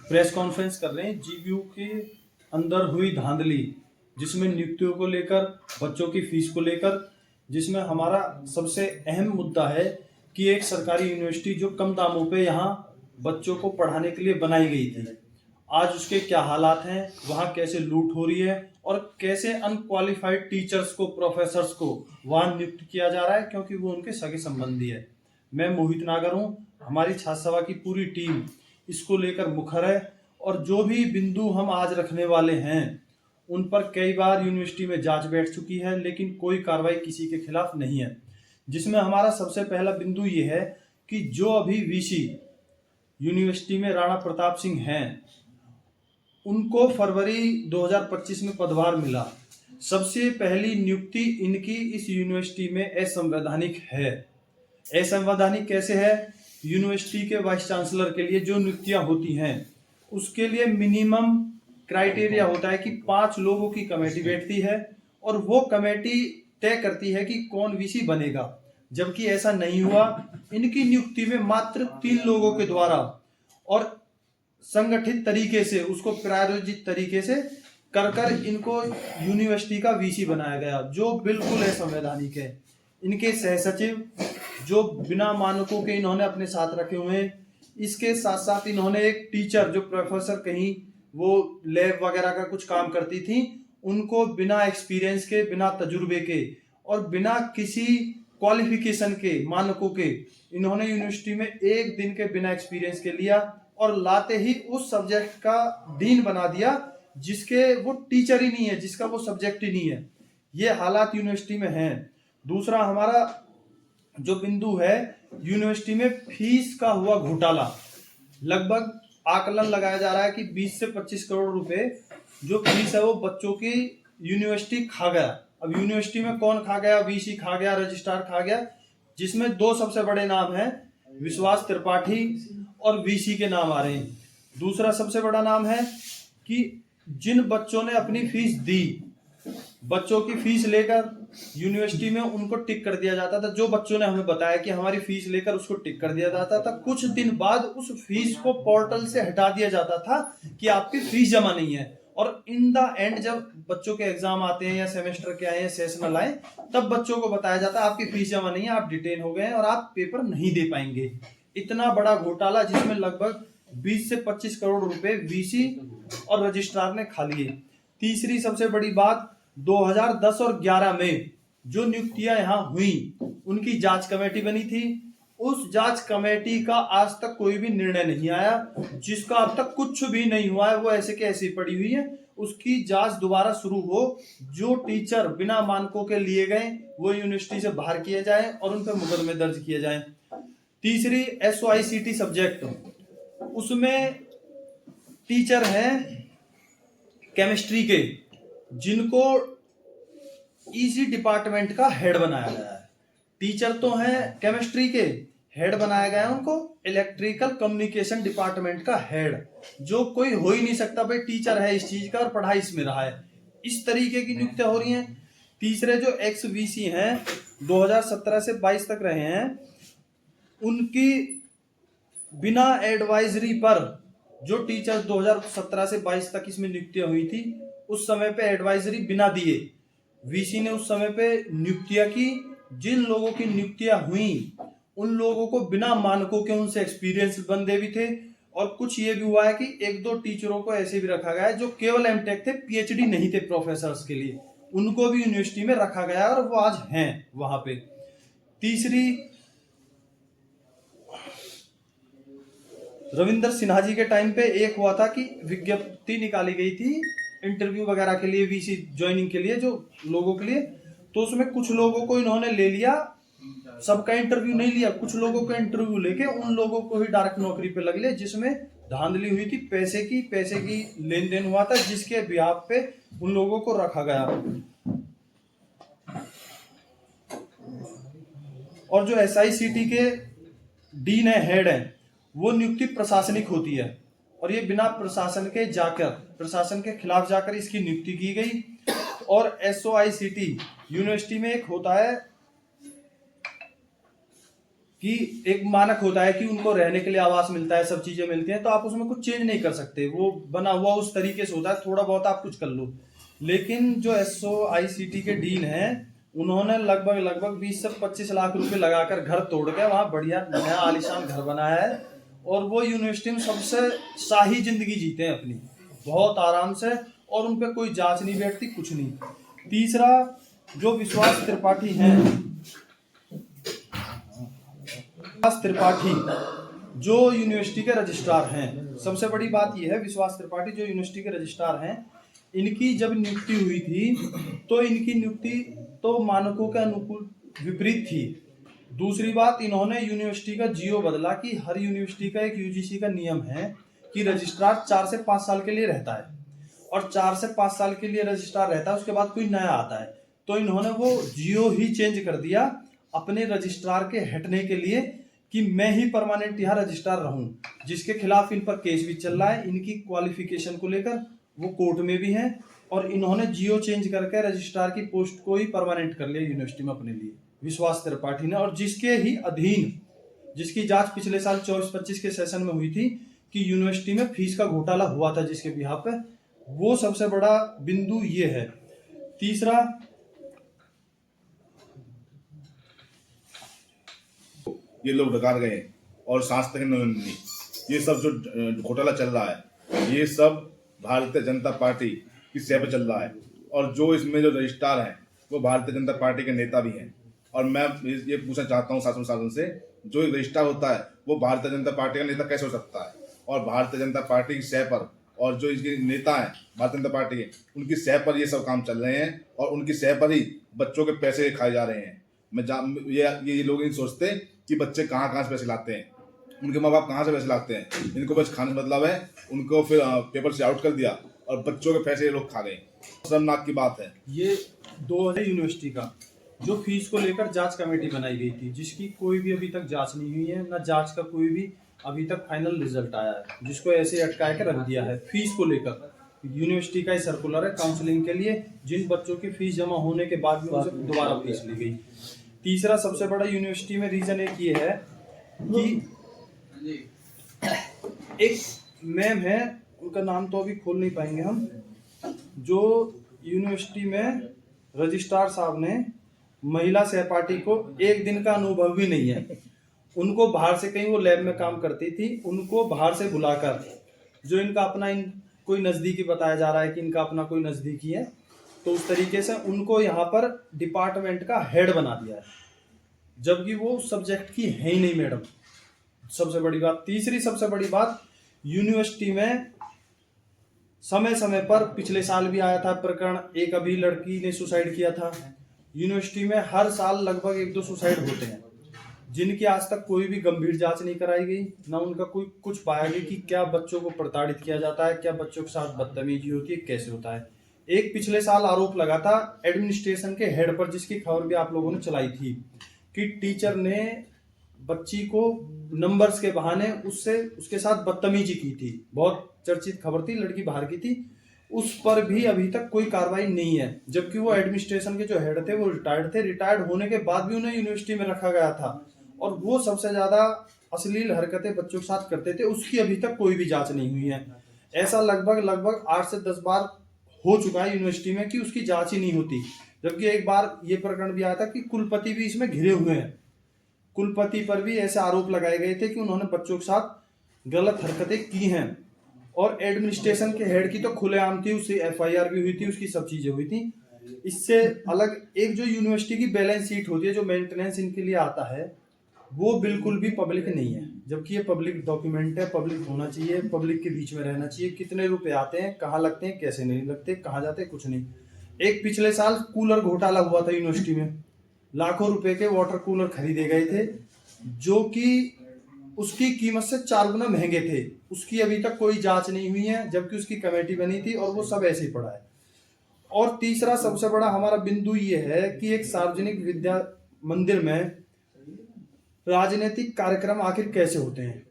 Press conference कर रहे हैं जीबीयू के अंदर हुई धांधली, जिसमें नियुक्तियों को लेकर, बच्चों की फीस को लेकर, जिसमें हमारा सबसे अहम मुद्दा है कि एक सरकारी यूनिवर्सिटी जो कम दामों पे यहाँ बच्चों को पढ़ाने के लिए बनाई गई थी, आज उसके क्या हालात हैं, वहाँ कैसे लूट हो रही है और कैसे अनक्वालिफाइड टीचर्स को, प्रोफेसर्स को वहाँ नियुक्त किया जा रहा है क्योंकि वो उनके सगे संबंधी है। मैं मोहित नागर हूँ, हमारी छात्र सभा की पूरी टीम इसको लेकर मुखर है और जो भी बिंदु हम आज रखने वाले हैं उन पर कई बार यूनिवर्सिटी में जांच बैठ चुकी है, लेकिन कोई कार्रवाई किसी के खिलाफ नहीं है। जिसमें हमारा सबसे पहला बिंदु ये है कि जो अभी वीसी यूनिवर्सिटी में राणा प्रताप सिंह हैं, उनको फरवरी 2025 में पदभार मिला। सबसे पहली नियुक्ति इनकी इस यूनिवर्सिटी में असंवैधानिक है। असंवैधानिक कैसे है? यूनिवर्सिटी के वाइस चांसलर के लिए जो नियुक्तियां होती हैं उसके लिए मिनिमम क्राइटेरिया होता है कि 5 लोगों की कमेटी बैठती है और वो कमेटी तय करती है कि कौन वीसी बनेगा, जबकि ऐसा नहीं हुआ। इनकी नियुक्ति में मात्र 3 लोगों के द्वारा और संगठित तरीके से, उसको प्रायोजित तरीके से कर इनको यूनिवर्सिटी का वीसी बनाया गया, जो बिल्कुल असंवैधानिक है। इनके सह सचिव जो बिना मानकों के इन्होंने अपने साथ रखे हुए हैं, इसके साथ साथ इन्होंने एक टीचर जो प्रोफेसर कहीं वो लैब वगैरह का कुछ काम करती थी, उनको बिना एक्सपीरियंस के, बिना तजुर्बे के और बिना किसी क्वालिफिकेशन के, मानकों के, इन्होंने यूनिवर्सिटी में 1 दिन के बिना एक्सपीरियंस के लिया और लाते ही उस सब्जेक्ट का डीन बना दिया जिसके वो टीचर ही नहीं है, जिसका वो सब्जेक्ट ही नहीं है। ये हालात यूनिवर्सिटी में हैं। दूसरा हमारा जो बिंदु है, यूनिवर्सिटी में फीस का हुआ घोटाला। लगभग आकलन लगाया जा रहा है कि 20 से 25 करोड़ रुपए जो फीस है वो बच्चों की यूनिवर्सिटी खा गया। अब यूनिवर्सिटी में कौन खा गया? वीसी खा गया, रजिस्ट्रार खा गया, जिसमें 2 सबसे बड़े नाम हैं, विश्वास त्रिपाठी और वीसी के नाम आ रहे हैं। दूसरा सबसे बड़ा नाम है कि जिन बच्चों ने अपनी फीस दी, बच्चों की फीस लेकर यूनिवर्सिटी में उनको टिक कर दिया जाता था। जो बच्चों ने हमें बताया कि हमारी फीस लेकर उसको टिक कर दिया जाता था, कुछ दिन बाद उस फीस को पोर्टल से हटा दिया जाता था कि आपकी फीस जमा नहीं है, और इन द एंड जब बच्चों के एग्जाम आते हैं या सेमेस्टर के आए या सेशनल आए, तब बच्चों को बताया जाता है आपकी फीस जमा नहीं है, आप डिटेन हो गए हैं और आप पेपर नहीं दे पाएंगे। इतना बड़ा घोटाला जिसमें लगभग 20 से 25 करोड़ रुपए वीसी और रजिस्ट्रार ने खा लिए। तीसरी सबसे बड़ी बात, 2010 और 11 में जो नियुक्तियां यहां हुई उनकी जांच कमेटी बनी थी। उस जांच कमेटी का आज तक कोई भी निर्णय नहीं आया, जिसका अब तक कुछ भी नहीं हुआ है, वो ऐसे के ऐसी पड़ी हुई है। उसकी जांच दोबारा शुरू हो, जो टीचर बिना मानकों के लिए गए वो यूनिवर्सिटी से बाहर किए जाए और उन पर मुकदमे दर्ज किए जाए। तीसरी SOICT सब्जेक्ट, उसमें टीचर हैं केमिस्ट्री के, जिनको इसी डिपार्टमेंट का हेड बनाया गया है। टीचर तो हैं केमिस्ट्री के, हेड बनाया गया है उनको इलेक्ट्रिकल कम्युनिकेशन डिपार्टमेंट का हेड, जो कोई हो ही नहीं सकता भाई टीचर है इस चीज का और पढ़ाई इसमें रहा है। इस तरीके की नियुक्तियां हो रही हैं। तीसरे जो एक्स वीसी हैं 2017 से 22 तक रहे हैं, उनकी बिना एडवाइजरी पर जो टीचर 2017 से 22 तक इसमें नियुक्तियां हुई थी, उस समय पे एडवाइजरी बिना दिए वीसी ने उस समय पे नियुक्तियां की। जिन लोगों की नियुक्तियां हुई उन लोगों को बिना मानकों के, उनसे एक्सपीरियंस बंदे भी थे, और कुछ ये भी हुआ है कि 1-2 टीचरों को ऐसे भी रखा गया है जो केवल एमटेक थे, पीएचडी नहीं थे प्रोफेसर्स के लिए, उनको भी यूनिवर्सिटी में रखा गया है और वो आज हैं वहां पे। तीसरी, रविंद्र सिन्हा जी के टाइम पे एक हुआ था कि विज्ञप्ति निकाली गई थी इंटरव्यू वगैरह के लिए, वीसी ज्वाइनिंग के लिए, जो लोगों के लिए, तो उसमें कुछ लोगों को इन्होंने ले लिया, सबका इंटरव्यू नहीं लिया, कुछ लोगों का इंटरव्यू लेके उन लोगों को ही डायरेक्ट नौकरी पे लग लिया, जिसमें धांधली हुई थी, पैसे की लेन देन हुआ था, जिसके बिहाफ पे उन लोगों को रखा गया। और जो SICT के डीन है, हेड है, वो नियुक्ति प्रशासनिक होती है और ये बिना प्रशासन के खिलाफ जाकर इसकी नियुक्ति की गई। और SOICT यूनिवर्सिटी में एक होता है कि एक मानक होता है कि उनको रहने के लिए आवास मिलता है, सब चीजें मिलती हैं, तो आप उसमें कुछ चेंज नहीं कर सकते, वो बना हुआ उस तरीके से होता है, थोड़ा बहुत आप कुछ कर लो। लेकिन जो SOICT के डीन हैं, उन्होंने लगभग 20 से 25 लाख रुपए लगाकर घर तोड़ के वहां बढ़िया नया आलीशान घर बनाया है, और वो यूनिवर्सिटी में सबसे शाही जिंदगी जीते हैं अपनी, बहुत आराम से, और उन पर कोई जांच नहीं बैठती, कुछ नहीं। तीसरा, जो विश्वास त्रिपाठी हैं, विश्वास त्रिपाठी जो यूनिवर्सिटी के रजिस्ट्रार हैं, सबसे बड़ी बात यह है, विश्वास त्रिपाठी जो यूनिवर्सिटी के रजिस्ट्रार हैं, इनकी जब नियुक्ति हुई थी तो इनकी नियुक्ति तो मानकों के अनुकूल विपरीत थी। दूसरी बात, इन्होंने यूनिवर्सिटी का जियो बदला कि हर यूनिवर्सिटी का एक UGC का नियम है कि रजिस्ट्रार 4 से 5 साल के लिए रहता है, और 4 से 5 साल के लिए रजिस्ट्रार रहता है, उसके बाद कोई नया आता है। तो इन्होंने वो जियो ही चेंज कर दिया अपने रजिस्ट्रार के हटने के लिए कि मैं ही परमानेंट यहाँ रजिस्ट्रार रहूं, जिसके खिलाफ इन पर केस भी चल रहा है। इनकी क्वालिफिकेशन को लेकर वो कोर्ट में भी हैं, और इन्होंने जियो चेंज करके रजिस्ट्रार की पोस्ट को ही परमानेंट कर लिया यूनिवर्सिटी में अपने लिए, विश्वास त्रिपाठी ने, और जिसके ही अधीन, जिसकी जांच पिछले साल 24-25 के सेशन में हुई थी कि यूनिवर्सिटी में फीस का घोटाला हुआ था जिसके बिहाफ पे, वो सबसे बड़ा बिंदु ये है। तीसरा, ये लोग डकार गए और सांस तक नहीं मिली, ये सब जो घोटाला चल रहा है, ये सब भारतीय जनता पार्टी की सह पे चल रहा है, और जो इसमें जो रजिस्ट्रार हैं वो भारतीय जनता पार्टी के नेता भी हैं। और मैं ये पूछना चाहता हूँ शासन से, जो एक रजिस्ट्रार होता है वो भारतीय जनता पार्टी का नेता कैसे हो सकता है? और भारतीय जनता पार्टी की सह पर, और जो इसके नेता हैं भारतीय जनता पार्टी के, उनकी सह पर ये सब काम चल रहे हैं, और उनकी सह पर ही बच्चों के पैसे खाए जा रहे हैं। ये लोग नहीं सोचते कि बच्चे कहाँ से पैसे लाते हैं, उनके माँ बाप कहाँ से पैसे लाते हैं। इनको बस खाने का मतलब है, उनको फिर पेपर से आउट कर दिया और बच्चों के पैसे ये लोग खा गए। शर्मनाक की बात है। ये 2000 यूनिवर्सिटी का जो फीस को लेकर जांच कमेटी बनाई गई थी, जिसकी कोई भी अभी तक जांच नहीं हुई है, ना जांच का कोई भी अभी तक फाइनल रिजल्ट आया है, जिसको ऐसे अटका के रख दिया है। फीस को लेकर यूनिवर्सिटी का ही सर्कुलर है काउंसलिंग के लिए, जिन बच्चों की फीस जमा होने के बाद भी उनसे दोबारा फीस ली गई। तीसरा सबसे बड़ा यूनिवर्सिटी में रीजन एक ये है कि एक मैम है, उनका नाम तो अभी खोल नहीं पाएंगे हम, जो यूनिवर्सिटी में रजिस्ट्रार साहब ने महिला सहपाठी को एक दिन का अनुभव भी नहीं है, उनको बाहर से, कहीं वो लैब में काम करती थी, उनको बाहर से बुलाकर, जो इनका अपना कोई नज़दीकी बताया जा रहा है कि इनका अपना कोई नज़दीकी है, तो उस तरीके से उनको यहाँ पर डिपार्टमेंट का हेड बना दिया है, जबकि वो सब्जेक्ट की है ही नहीं मैडम। सबसे बड़ी बात। तीसरी सबसे बड़ी बात, यूनिवर्सिटी में समय समय पर, पिछले साल भी आया था प्रकरण, एक अभी लड़की ने सुसाइड किया था। यूनिवर्सिटी में हर साल लगभग 1-2 सुसाइड होते हैं, जिनकी आज तक कोई भी गंभीर जांच नहीं कराई गई, ना उनका कोई कुछ पाया गया कि क्या बच्चों को प्रताड़ित किया जाता है, क्या बच्चों के साथ बदतमीजी होती है, कैसे होता है। एक पिछले साल आरोप लगा था एडमिनिस्ट्रेशन के हेड पर, जिसकी खबर भी आप लोगों ने चलाई थी, कि टीचर ने बच्ची को नंबर्स के बहाने उसके साथ बदतमीजी की थी। बहुत चर्चित खबर थी, लड़की बाहर की थी, उस पर भी अभी तक कोई कार्रवाई नहीं है, जबकि वो एडमिनिस्ट्रेशन के जो हेड थे वो रिटायर्ड थे। रिटायर्ड होने के बाद भी उन्हें यूनिवर्सिटी में रखा गया था, और वो सबसे ज्यादा अश्लील हरकतें बच्चों के साथ करते थे, उसकी अभी तक कोई भी जांच नहीं हुई है। ऐसा लगभग 8 से 10 बार हो चुका है यूनिवर्सिटी में कि उसकी जांच ही नहीं होती। जबकि एक बार ये प्रकरण भी आया था कि कुलपति भी इसमें घिरे हुए हैं, कुलपति पर भी ऐसे आरोप लगाए गए थे कि उन्होंने बच्चों के साथ गलत हरकतें की हैं, और एडमिनिस्ट्रेशन के हेड की तो खुलेआम थी, उससे FIR भी हुई थी, उसकी सब चीजें हुई थी। इससे अलग एक जो यूनिवर्सिटी की बैलेंस शीट होती है, जो मेंटेनेंस इनके लिए आता है, वो बिल्कुल भी पब्लिक नहीं है, जबकि ये पब्लिक डॉक्यूमेंट है, पब्लिक होना चाहिए, पब्लिक के बीच में रहना चाहिए। कितने रुपए आते हैं, कहाँ लगते हैं, कैसे नहीं लगते, कहाँ जाते हैं, कुछ नहीं। एक पिछले साल कूलर घोटाला हुआ था यूनिवर्सिटी में, लाखों रुपए के वाटर कूलर खरीदे गए थे, जो कि उसकी कीमत से 4 गुना महंगे थे। उसकी अभी तक कोई जांच नहीं हुई है, जबकि उसकी कमेटी बनी थी, और वो सब ऐसे ही पड़ा है। और तीसरा सबसे बड़ा हमारा बिंदु ये है कि एक सार्वजनिक विद्या मंदिर में राजनीतिक कार्यक्रम आखिर कैसे होते हैं।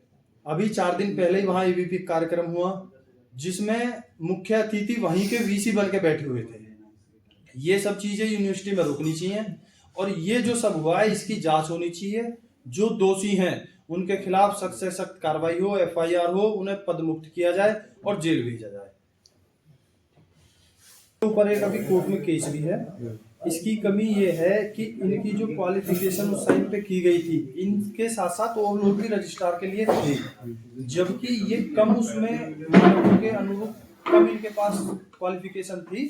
अभी 4 दिन पहले ही वहां EVP कार्यक्रम हुआ, जिसमें मुख्य अतिथि वहीं के VC बन के बैठे हुए थे। ये सब चीजें यूनिवर्सिटी में रुकनी चाहिए, और ये जो सब हुआ है इसकी जांच होनी चाहिए, जो दोषी हैं उनके खिलाफ सख्त से सख्त कार्रवाई हो, FIR हो, उन्हें पदमुक्त किया जाए और जेल भेजा जाए। ऊपर एक अभी कोर्ट में केस भी है। इसकी कमी ये है कि इनकी जो क्वालिफिकेशन उस टाइम पे की गई थी, इनके साथ साथ और लोग भी रजिस्ट्रार के लिए थे, जबकि ये कम उसमें मानकों के अनुरूप कम इनके पास क्वालिफिकेशन थी,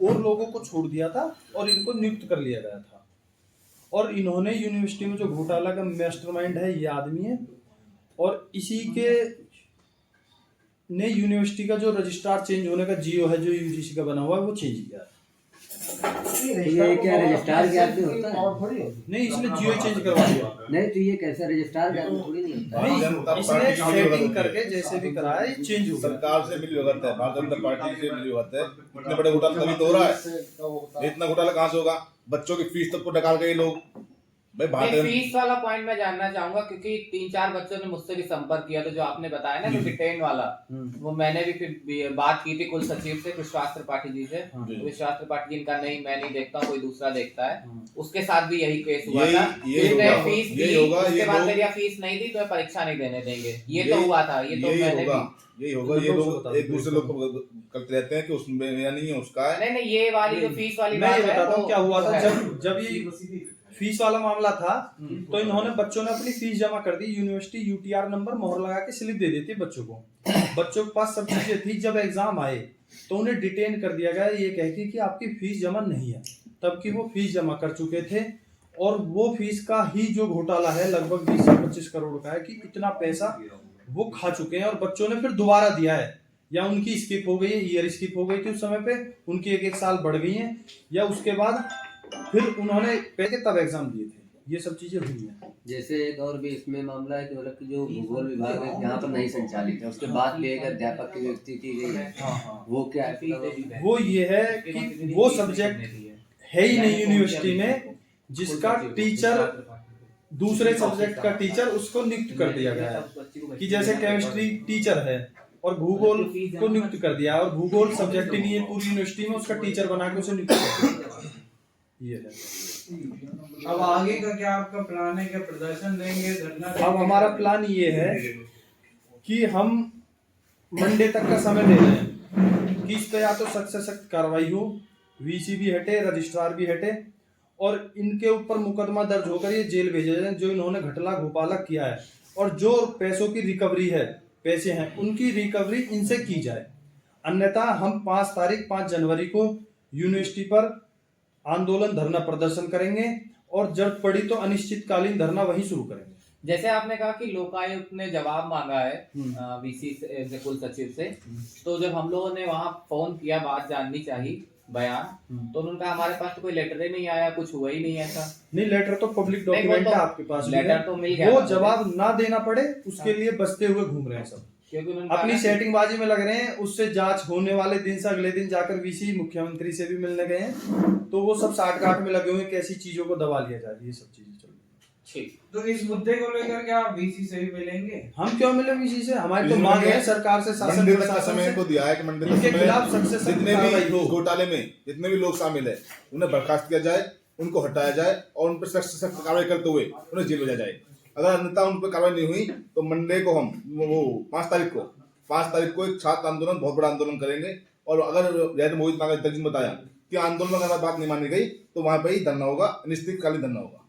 और लोगों को छोड़ दिया था और इनको नियुक्त कर लिया गया था। और इन्होंने यूनिवर्सिटी में जो घोटाला का मास्टरमाइंड है ये आदमी है, और इसी के ने यूनिवर्सिटी का जो रजिस्ट्रार चेंज होने का जियो है जो UGC का बना हुआ है वो चेंज किया है। ये क्या रजिस्ट्रार के आदमी होता है? नहीं, इसने जियो चेंज करवा दिया। नहीं तो ये कैसा रजिस्ट्रार के आदमी थोड़ी नहीं होता है। नहीं, इसने सेटिंग करके जैसे भी कराया ये चेंज हो गया। सरकार से मिली भगत है, भारतीय जनता पार्टी से मिली भगत है। इतने बड़े घोटाला तभी तो हो रहा है। इतना घोटाला कहाँ से होगा? बच्चों की फीस तक को डकार गए लोग। भाई भारतीय फीस वाला पॉइंट मैं जानना चाहूंगा, क्योंकि 3-4 बच्चों ने मुझसे भी संपर्क किया, तो जो आपने बताया ना कि डिटेन वाला, वो मैंने भी फिर बात की थी कुल सचिव से, विश्वास त्रिपाठी जी से। तो विश्वास त्रिपाठी जी का नहीं, मैं नहीं देखता हूँ, कोई दूसरा देखता है। उसके साथ भी यही केस हुआ था। उसने फीस दी, उसके बाद मेरी फीस नहीं दी तो परीक्षा नहीं देने देंगे, ये तो हुआ था। ये तो मैंने यही होगा। ये लोग एक दूसरे लोग को करते रहते हैं कि उसमें मेरा नहीं है, उसका है। नहीं, ये वाली जो फीस वाली मैं ये बात है, बताता हूँ तो क्या हुआ था। जब ये फीस वाला मामला था तो इन्होंने बच्चों ने अपनी फीस जमा कर दी। यूनिवर्सिटी UTR नंबर मोहर लगा के स्लिप दे देती है बच्चों को। बच्चों के पास सब चीजें थी। जब एग्जाम आए तो उन्हें डिटेन कर दिया गया ये कह के कि आपकी फीस जमा नहीं है, तब की वो फीस जमा कर चुके थे। और वो फीस का ही जो घोटाला है लगभग 20 से 25 करोड़ का है कि इतना पैसा वो खा चुके हैं। और बच्चों ने फिर दोबारा दिया है, या उनकी स्किप हो गई है, ईयर स्किप हो गई थी उस समय पे, उनकी एक साल बढ़ गई है, या उसके बाद फिर उन्होंने पहले तब एग्जाम दिए थे। ये सब चीजें हुई हैं। जैसे एक और भी इसमें मामला है कि मतलब कि जो भूगोल विभाग है यहाँ पर नहीं संचालित है, उसके बाद भी एक अध्यापक की नियुक्ति की गई है। वो क्या है? वो ये है कि वो सब्जेक्ट है ही नहीं यूनिवर्सिटी में जिसका टीचर दूसरे सब्जेक्ट का टीचर उसको नियुक्त कर दिया गया है। कि जैसे केमिस्ट्री टीचर है और भूगोल को नियुक्त कर दिया, और भूगोल सब्जेक्ट ही नहीं है पूरी यूनिवर्सिटी में, उसका टीचर बना के उसे नियुक्त कर दिया। ये है। अब आगे का क्या आपका प्लान है? क्या प्रदर्शन देंगे, धरना देंगे? अब हमारा प्लान ये है कि हम मंडे तक का समय ले रहे हैं कि इस पे या तो सख्त से सख्त कार्रवाई हो, VC भी हटे, रजिस्ट्रार भी हटे, और इनके ऊपर मुकदमा दर्ज होकर ये जेल भेजे जाए जो इन्होंने घोटाला घोटाला किया है। और जो पैसों की रिकवरी है, पैसे हैं, उनकी रिकवरी इनसे की जाए। अन्यथा हम 5 जनवरी को यूनिवर्सिटी पर आंदोलन धरना प्रदर्शन करेंगे, और जब पड़ी तो अनिश्चितकालीन धरना वहीं शुरू करेंगे। जैसे आपने कहा कि लोकायुक्त ने जवाब मांगा है VC से, कुल सचिव से, तो जब हम लोगों ने वहां फोन किया, बात जाननी चाहिए, बयान, तो उन्होंने कहा हमारे पास तो कोई लेटर ही नहीं आया, कुछ हुआ ही नहीं ऐसा। नहीं, लेटर तो पब्लिक डॉक्यूमेंट है आपके पास, लेटर तो मिल गया, वो जवाब ना देना पड़े उसके लिए बचते हुए घूम रहे हैं सब, क्योंकि अपनी सेटिंगबाजी में लग रहे हैं। उससे जांच होने वाले दिन से अगले दिन जाकर VC मुख्यमंत्री से भी मिलने गए हैं, तो वो सब साठ-गांठ में लगे हुए हैं कैसी चीजों को दबा लिया जाए। ये सब चीजें चल रही हैं। ठीक। तो इस मुद्दे को लेकर क्या आप VC से भी मिलेंगे? हम क्यों मिले VC से? हमारी तो मांग है सरकार से, शासन मंडे तक का प्रशासन समय से को दिया है कि मंडे तक इनके समय खिलाफ सख्त से सख्त जितने कार्रवाई भी हो। घोटाले में जितने भी लोग शामिल है उन्हें बर्खास्त किया जाए, उनको हटाया जाए, और उन पर सख्त से सख्त कार्रवाई करते हुए उन्हें जेल भेजा जाए। अगर अन्यथा उन पर कार्रवाई नहीं हुई तो मंडे को हम वो 5 तारीख को एक छात्र आंदोलन, बहुत बड़ा आंदोलन करेंगे। और अगर जैसे मोहित नागर जी ने बताया कि आंदोलन में अगर बात नहीं मानी गई तो वहां पर ही धरना होगा, अनिश्चितकालीन धरना होगा।